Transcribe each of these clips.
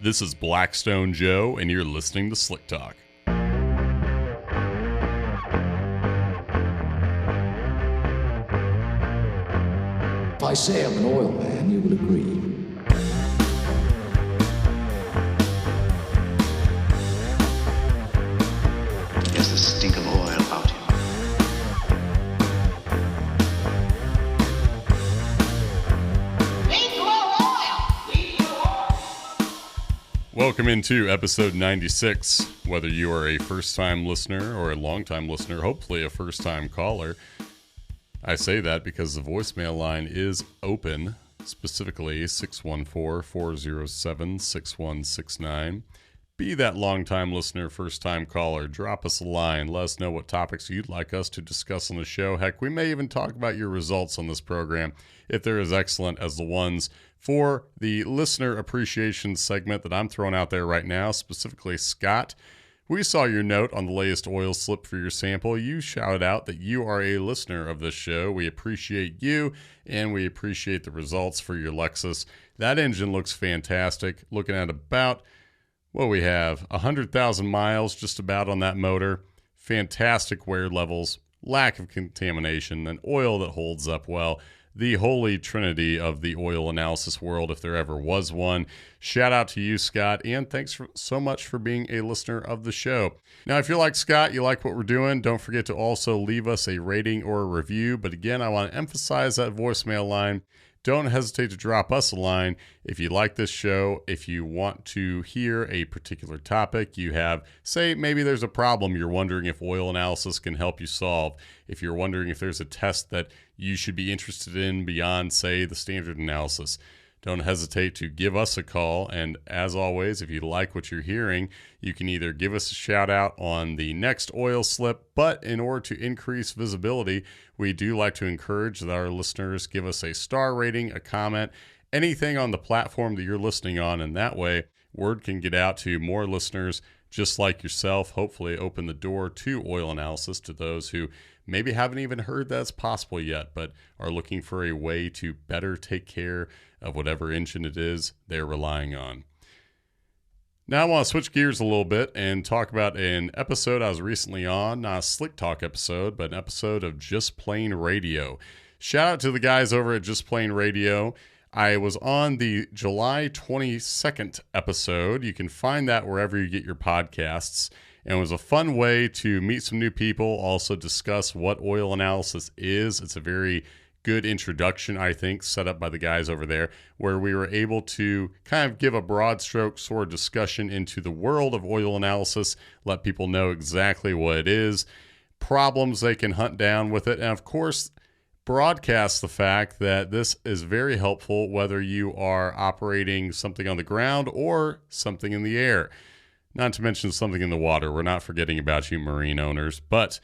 This is Blackstone Joe, and you're listening to Slick Talk. If I say I'm an oil man, you will agree. There's the stink of oil about him. Welcome into episode 96. Whether you are a first-time listener or a long-time listener, hopefully a first-time caller, I say that because the voicemail line is open, specifically 614-407-6169. Be that long-time listener, first-time caller. Drop us a line. Let us know what topics you'd like us to discuss on the show. Heck, we may even talk about your results on this program if they're as excellent as the ones for the listener appreciation segment that I'm throwing out there right now, specifically Scott. We saw your note on the latest oil slip for your sample. You shouted out that you are a listener of this show. We appreciate you, and we appreciate the results for your Lexus. That engine looks fantastic. Looking at about, well, we have 100,000 miles just about on that motor. Fantastic wear levels, lack of contamination, and oil that holds up well. The holy trinity of the oil analysis world, if there ever was one. Shout out to you, Scott, and thanks so much for being a listener of the show. Now, if you're like Scott, you like what we're doing, don't forget to also leave us a rating or a review. But again, I want to emphasize that voicemail line. Don't hesitate to drop us a line if you like this show, if you want to hear a particular topic you have. Say maybe there's a problem you're wondering if oil analysis can help you solve. If you're wondering if there's a test that you should be interested in beyond, say, the standard analysis. Don't hesitate to give us a call. And as always, if you like what you're hearing, you can either give us a shout out on the next oil slip, but in order to increase visibility, we do like to encourage that our listeners give us a star rating, a comment, anything on the platform that you're listening on. And that way, word can get out to more listeners just like yourself, hopefully open the door to oil analysis to those who maybe haven't even heard that's possible yet, but are looking for a way to better take care of whatever engine it is they're relying on. Now I want to switch gears a little bit and talk about an episode I was recently on, not a Slick Talk episode, but an episode of Just Plain Radio. Shout out to the guys over at Just Plain Radio. I was on the July 22nd episode. You can find that wherever you get your podcasts. And it was a fun way to meet some new people, also discuss what oil analysis is. It's a very good introduction, I think, set up by the guys over there, where we were able to kind of give a broad stroke sort of discussion into the world of oil analysis, let people know exactly what it is, problems they can hunt down with it, and of course, broadcast the fact that this is very helpful whether you are operating something on the ground or something in the air. Not to mention something in the water. We're not forgetting about you marine owners, but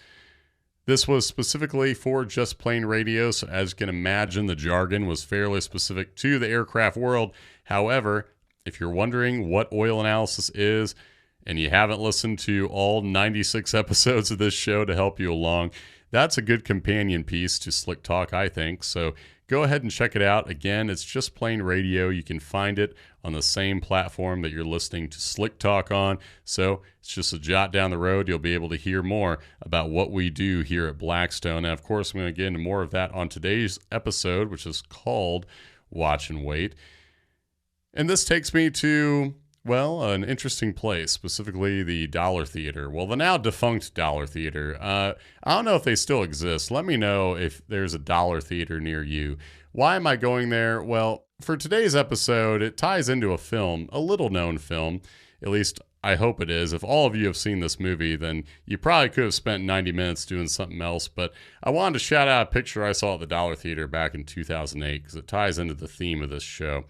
this was specifically for Just Plain Radio, so as you can imagine, the jargon was fairly specific to the aircraft world. However, if you're wondering what oil analysis is, and you haven't listened to all 96 episodes of this show to help you along, that's a good companion piece to Slick Talk, I think. So go ahead and check it out. Again, it's Just Plain Radio. You can find it on the same platform that you're listening to Slick Talk on. So it's just a jot down the road. You'll be able to hear more about what we do here at Blackstone. And of course, I'm going to get into more of that on today's episode, which is called Watch and Wait. And this takes me to, well, an interesting place, specifically the Dollar Theater. Well, the now defunct Dollar Theater. I don't know if they still exist. Let me know if there's a Dollar Theater near you. Why am I going there? Well, for today's episode, it ties into a film, a little-known film. At least I hope it is. If all of you have seen this movie, then you probably could have spent 90 minutes doing something else. But I wanted to shout out a picture I saw at the Dollar Theater back in 2008 because it ties into the theme of this show.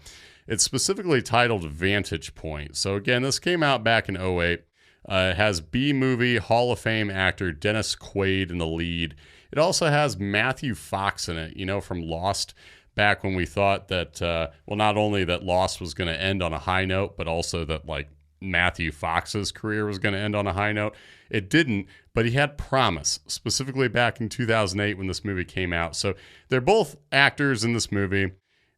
It's specifically titled Vantage Point. So again, this came out back in 2008. It has B-movie Hall of Fame actor Dennis Quaid in the lead. It also has Matthew Fox in it, you know, from Lost, back when we thought that, well, not only that Lost was going to end on a high note, but also that, like, Matthew Fox's career was going to end on a high note. It didn't, but he had promise, specifically back in 2008 when this movie came out. So they're both actors in this movie.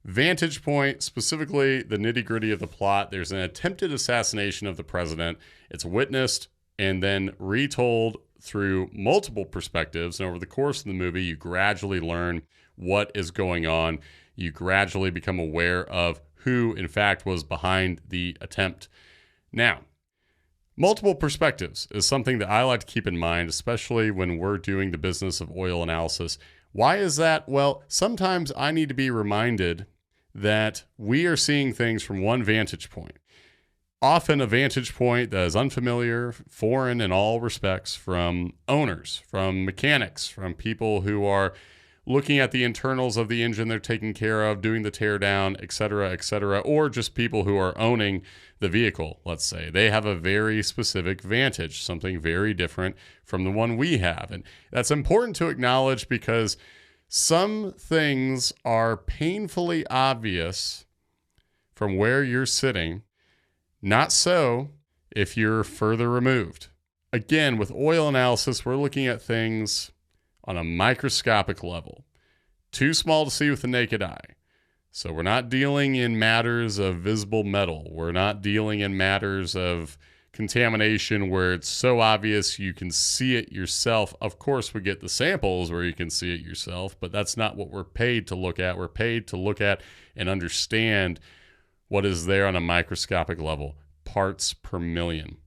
Vantage Point, specifically the nitty-gritty of the plot, there's an attempted assassination of the president. It's witnessed and then retold through multiple perspectives. And over the course of the movie, you gradually learn what is going on. You gradually become aware of who, in fact, was behind the attempt. Now, multiple perspectives is something that I like to keep in mind, especially when we're doing the business of oil analysis. Why is that? Well, sometimes I need to be reminded that we are seeing things from one vantage point. Often a vantage point that is unfamiliar, foreign in all respects, from owners, from mechanics, from people who are looking at the internals of the engine they're taking care of, doing the teardown, et cetera, or just people who are owning the vehicle, let's say. They have a very specific vantage, something very different from the one we have. And that's important to acknowledge because some things are painfully obvious from where you're sitting. Not so if you're further removed. Again, with oil analysis, we're looking at things on a microscopic level. Too small to see with the naked eye. So we're not dealing in matters of visible metal. We're not dealing in matters of contamination where it's so obvious you can see it yourself. Of course, we get the samples where you can see it yourself, but that's not what we're paid to look at. We're paid to look at and understand what is there on a microscopic level, parts per million.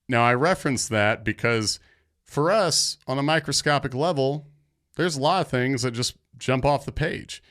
Now, I reference that because for us, on a microscopic level, there's a lot of things that just jump off the page.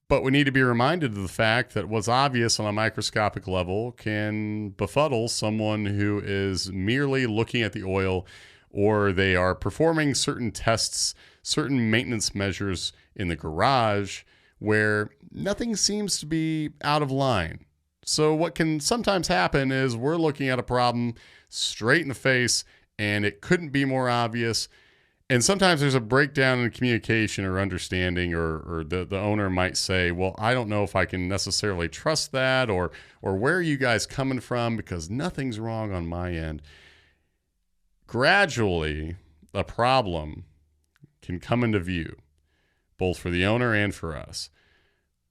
But we need to be reminded of the fact that what's obvious on a microscopic level can befuddle someone who is merely looking at the oil, or they are performing certain tests, certain maintenance measures in the garage where nothing seems to be out of line. So what can sometimes happen is we're looking at a problem straight in the face and it couldn't be more obvious. And sometimes there's a breakdown in communication or understanding, or the owner might say, well, I don't know if I can necessarily trust that, or where are you guys coming from, because nothing's wrong on my end. Gradually, a problem can come into view, both for the owner and for us.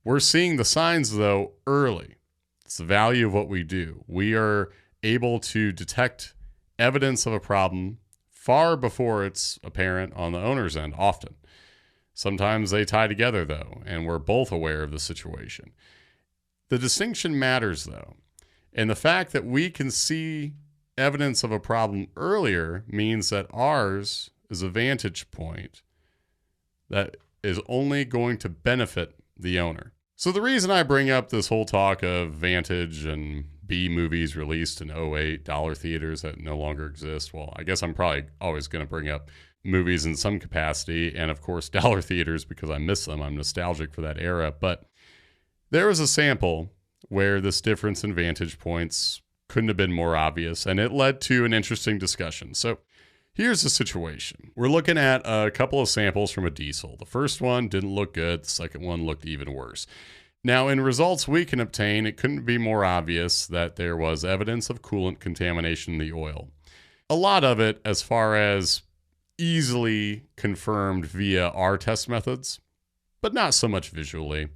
We're seeing the signs, though, early. It's the value of what we do. We are able to detect evidence of a problem far before it's apparent on the owner's end, often. Sometimes they tie together, though, and we're both aware of the situation. The distinction matters, though, and the fact that we can see evidence of a problem earlier means that ours is a vantage point that is only going to benefit the owner. So the reason I bring up this whole talk of Vantage and B movies released in 2008, dollar theaters that no longer exist, well, I guess I'm probably always going to bring up movies in some capacity, and of course dollar theaters because I miss them. I'm nostalgic for that era. But there was a sample where this difference in vantage points couldn't have been more obvious, and it led to an interesting discussion. So here's the situation. We're looking at a couple of samples from a diesel. The first one didn't look good. The second one looked even worse. Now, in results we can obtain, it couldn't be more obvious that there was evidence of coolant contamination in the oil. A lot of it, as far as easily confirmed via our test methods, but not so much visually.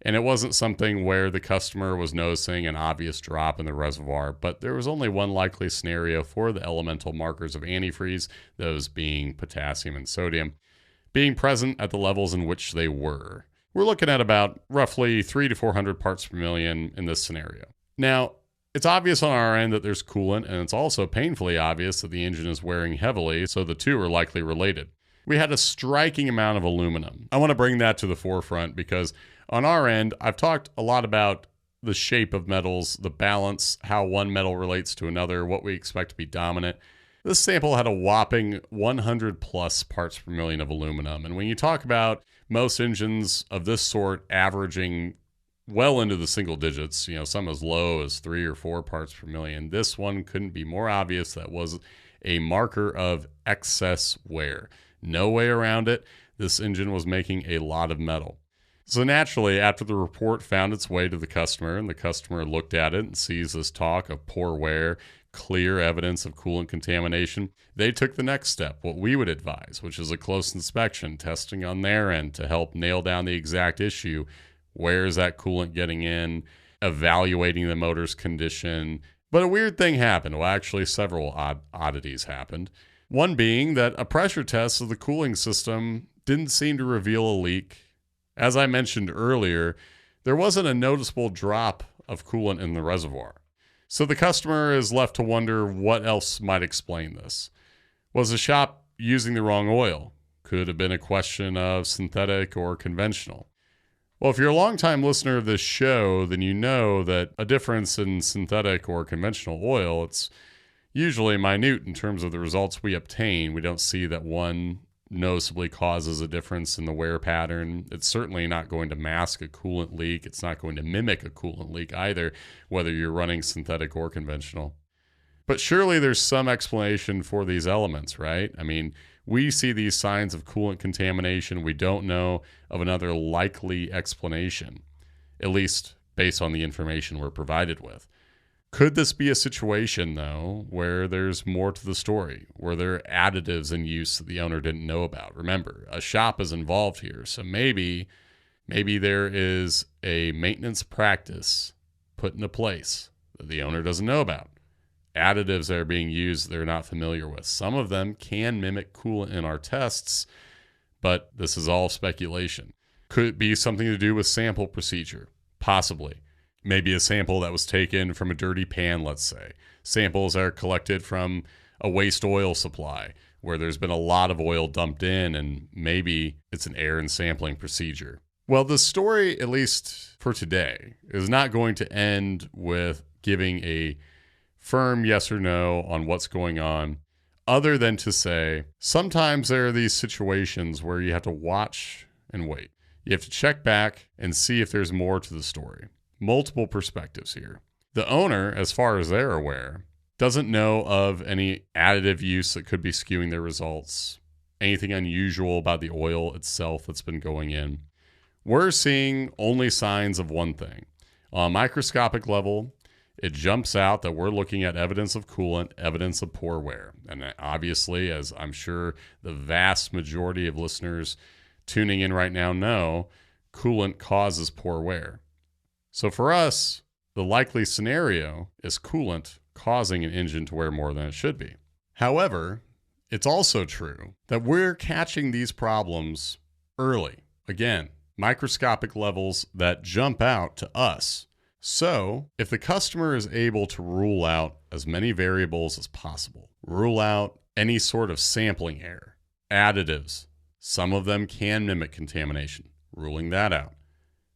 And it wasn't something where the customer was noticing an obvious drop in the reservoir, but there was only one likely scenario for the elemental markers of antifreeze, those being potassium and sodium, being present at the levels in which they were. We're looking at about roughly 300 to 400 parts per million in this scenario. Now, it's obvious on our end that there's coolant, and it's also painfully obvious that the engine is wearing heavily, so the two are likely related. We had a striking amount of aluminum. I want to bring that to the forefront because on our end, I've talked a lot about the shape of metals, the balance, how one metal relates to another, what we expect to be dominant. This sample had a whopping 100 plus parts per million of aluminum. And when you talk about most engines of this sort averaging well into the single digits, some as low as 3 or 4 parts per million, this one couldn't be more obvious. That was a marker of excess wear. No way around it. This engine was making a lot of metal. So naturally, after the report found its way to the customer, and the customer looked at it and sees this talk of poor wear, clear evidence of coolant contamination, they took the next step, what we would advise, which is a close inspection, testing on their end to help nail down the exact issue Where is that coolant getting in? Evaluating the motor's condition. But a weird thing happened. Well, actually, several oddities happened. One being that a pressure test of the cooling system didn't seem to reveal a leak. As I mentioned earlier, there wasn't a noticeable drop of coolant in the reservoir. So the customer is left to wonder what else might explain this. Was the shop using the wrong oil? Could have been a question of synthetic or conventional. Well, if you're a longtime listener of this show, then you know that a difference in synthetic or conventional oil, it's usually minute in terms of the results we obtain. We don't see that one noticeably causes a difference in the wear pattern. It's certainly not going to mask a coolant leak. It's not going to mimic a coolant leak either, whether you're running synthetic or conventional. But surely there's some explanation for these elements, right? I mean, we see these signs of coolant contamination. We don't know of another likely explanation, at least based on the information we're provided with. Could this be a situation, though, where there's more to the story, where there are additives in use that the owner didn't know about? Remember, a shop is involved here, so maybe there is a maintenance practice put into place that the owner doesn't know about. Additives that are being used they're not familiar with. Some of them can mimic coolant in our tests, but this is all speculation. Could it be something to do with sample procedure? Possibly. Maybe a sample that was taken from a dirty pan, let's say. Samples are collected from a waste oil supply where there's been a lot of oil dumped in, and maybe it's an error in sampling procedure. Well, the story, at least for today, is not going to end with giving a firm yes or no on what's going on, other than to say sometimes there are these situations where you have to watch and wait. You have to check back and see if there's more to the story. Multiple perspectives here. The owner, as far as they're aware, doesn't know of any additive use that could be skewing their results, anything unusual about the oil itself that's been going in. We're seeing only signs of one thing. On a microscopic level, it jumps out that we're looking at evidence of coolant, evidence of poor wear. And obviously, as I'm sure the vast majority of listeners tuning in right now know, coolant causes poor wear. So for us, the likely scenario is coolant causing an engine to wear more than it should be. However, it's also true that we're catching these problems early. Again, microscopic levels that jump out to us. So if the customer is able to rule out as many variables as possible, rule out any sort of sampling error, additives, some of them can mimic contamination, ruling that out.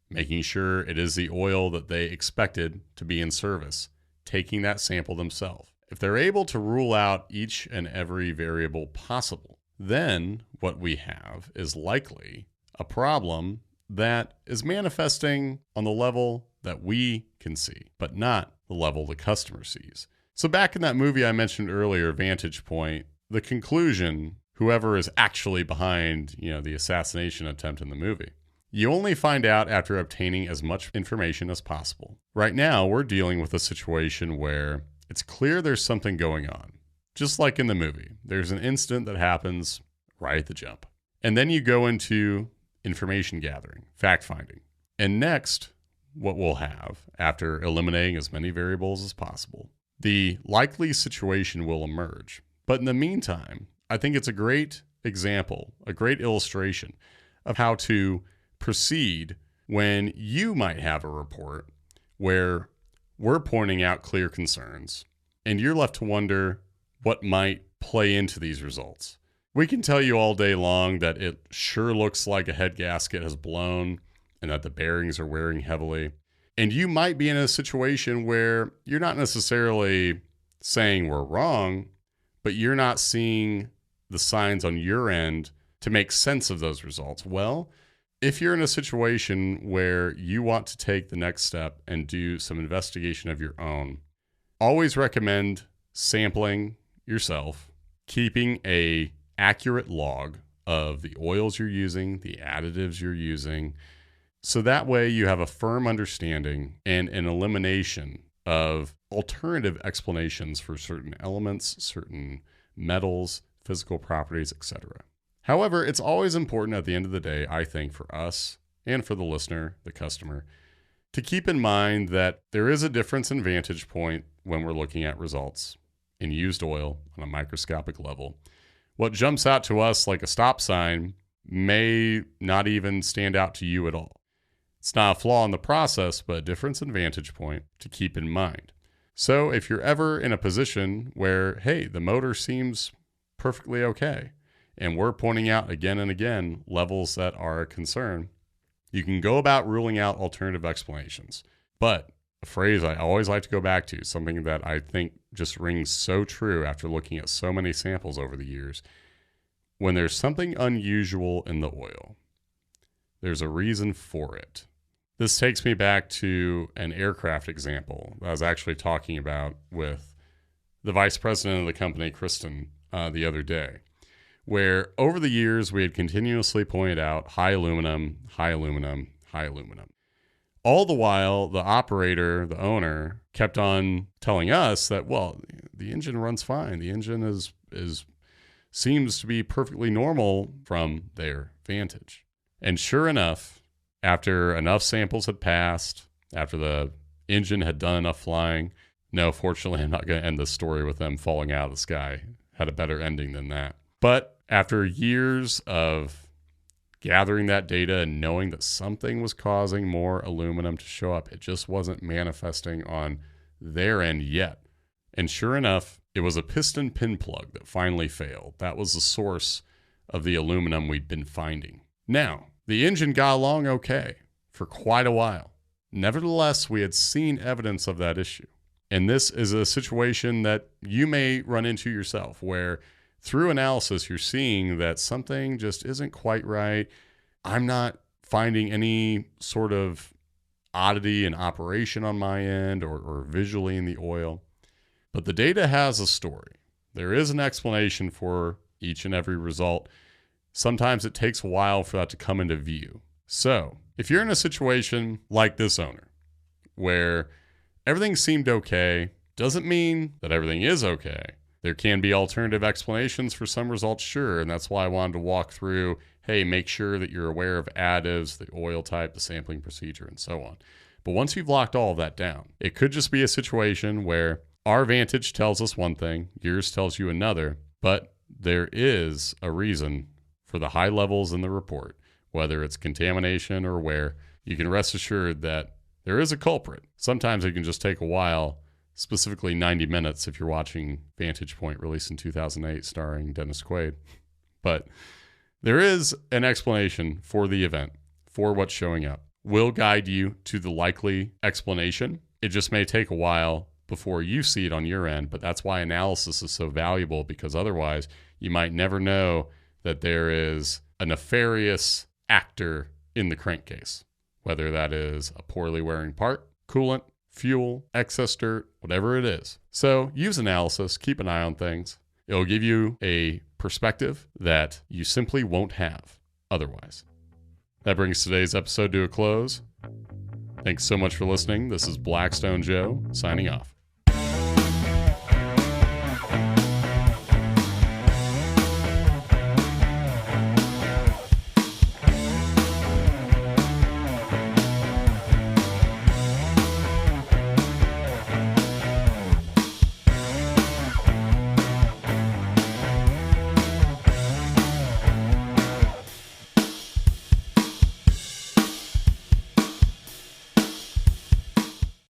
Making sure it is the oil that they expected to be in service, taking that sample themselves. If they're able to rule out each and every variable possible, then what we have is likely a problem that is manifesting on the level that we can see, but not the level the customer sees. So back in that movie I mentioned earlier, Vantage Point, the conclusion, whoever is actually behind, the assassination attempt in the movie, you only find out after obtaining as much information as possible. Right now, we're dealing with a situation where it's clear there's something going on. Just like in the movie, there's an incident that happens right at the jump. And then you go into information gathering, fact finding. And next, what we'll have, after eliminating as many variables as possible, the likely situation will emerge. But in the meantime, I think it's a great example, a great illustration of how to proceed when you might have a report where we're pointing out clear concerns and you're left to wonder what might play into these results. We can tell you all day long that it sure looks like a head gasket has blown and that the bearings are wearing heavily. And you might be in a situation where you're not necessarily saying we're wrong, but you're not seeing the signs on your end to make sense of those results. Well, if you're in a situation where you want to take the next step and do some investigation of your own, always recommend sampling yourself, keeping a accurate log of the oils you're using, the additives you're using, so that way you have a firm understanding and an elimination of alternative explanations for certain elements, certain metals, physical properties, etc. However, it's always important at the end of the day, I think, for us and for the listener, the customer, to keep in mind that there is a difference in vantage point when we're looking at results in used oil on a microscopic level. What jumps out to us like a stop sign may not even stand out to you at all. It's not a flaw in the process, but a difference in vantage point to keep in mind. So if you're ever in a position where, hey, the motor seems perfectly okay, and we're pointing out again and again levels that are a concern, you can go about ruling out alternative explanations. But a phrase I always like to go back to, something that I think just rings so true after looking at so many samples over the years, when there's something unusual in the oil, there's a reason for it. This takes me back to an aircraft example that I was actually talking about with the vice president of the company, Kristen, the other day, where over the years we had continuously pointed out high aluminum, high aluminum, high aluminum. All the while, the operator, the owner, kept on telling us that, well, the engine runs fine. The engine seems to be perfectly normal from their vantage. And sure enough, after enough samples had passed, after the engine had done enough flying, no, fortunately, I'm not going to end the story with them falling out of the sky. Had a better ending than that. But after years of gathering that data and knowing that something was causing more aluminum to show up, it just wasn't manifesting on their end yet. And sure enough, it was a piston pin plug that finally failed. That was the source of the aluminum we'd been finding. Now, the engine got along okay for quite a while. Nevertheless, we had seen evidence of that issue. And this is a situation that you may run into yourself, where through analysis, you're seeing that something just isn't quite right. I'm not finding any sort of oddity in operation on my end or visually in the oil. But the data has a story. There is an explanation for each and every result. Sometimes it takes a while for that to come into view. So if you're in a situation like this owner, where everything seemed okay, doesn't mean that everything is okay. There can be alternative explanations for some results, sure, and that's why I wanted to walk through, hey, make sure that you're aware of additives, the oil type, the sampling procedure, and so on. But once you've locked all of that down, it could just be a situation where our vantage tells us one thing, yours tells you another, but there is a reason for the high levels in the report, whether it's contamination or wear. You can rest assured that there is a culprit. Sometimes it can just take a while, specifically 90 minutes if you're watching Vantage Point, released in 2008, starring Dennis Quaid. But there is an explanation for the event, for what's showing up. We'll guide you to the likely explanation. It just may take a while before you see it on your end, but that's why analysis is so valuable, because otherwise you might never know that there is a nefarious actor in the crankcase, whether that is a poorly wearing part, coolant, fuel, excess dirt, whatever it is. So use analysis, keep an eye on things. It'll give you a perspective that you simply won't have otherwise. That brings today's episode to a close. Thanks so much for listening. This is Blackstone Joe signing off.